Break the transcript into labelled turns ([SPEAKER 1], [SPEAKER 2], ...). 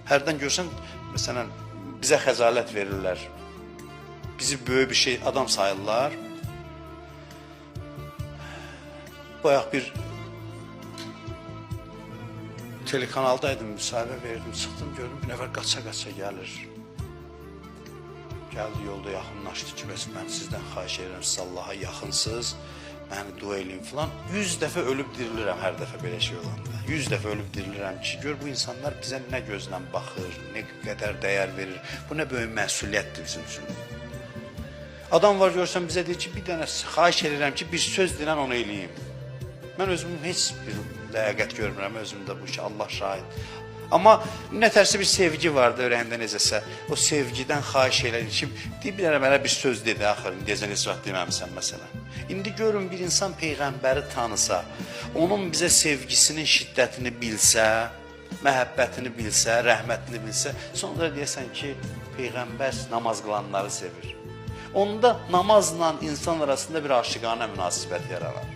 [SPEAKER 1] Hərdən görsən, məsələn, bizə xəcalət verirlər. Bizi böyük bir şey, adam sayırlar. Bayaq bir telekanaldaydım, müsahibə verdim, çıxdım, gördüm, bir nəfər qaça-qaça gəlir. Gəldi, yolda yaxınlaşdı ki, bəs mən sizdən xahiş edirəm, siz Allaha yaxınsınız, məni dua eləyin filan. 100 dəfə ölüb dirilirəm hər dəfə belə şey olanda. 100 dəfə ölüb dirilirəm ki, gör bu insanlar bizə nə gözlə baxır, nə qədər dəyər verir. Bu nə böyük məsuliyyətdir bizim üçün. Adam var görsən bizə deyir ki, bir dənə xahiş edirəm ki, bir söz deyilən onu eləyim. Mən özümün heç bir ləyaqət görmürəm özümdə bu işə, Allah şahid. Amma nətərsə bir sevgi vardı ürəyimdə necəsə. O sevgidən xahiş elədim ki, deyib bir mənə bir söz dedi axırın, deyəcən heç vaxt deməmisən məsələn. İndi görün bir insan Peyğəmbəri tanısa, onun bizə sevgisinin şiddətini bilsə, məhəbbətini bilsə, rəhmətini bilsə, sonra deyəsən ki, Peyğəmbər namaz qılanları sevir. Onda namazla insan arasında bir aşiqanə münasibət yaranar.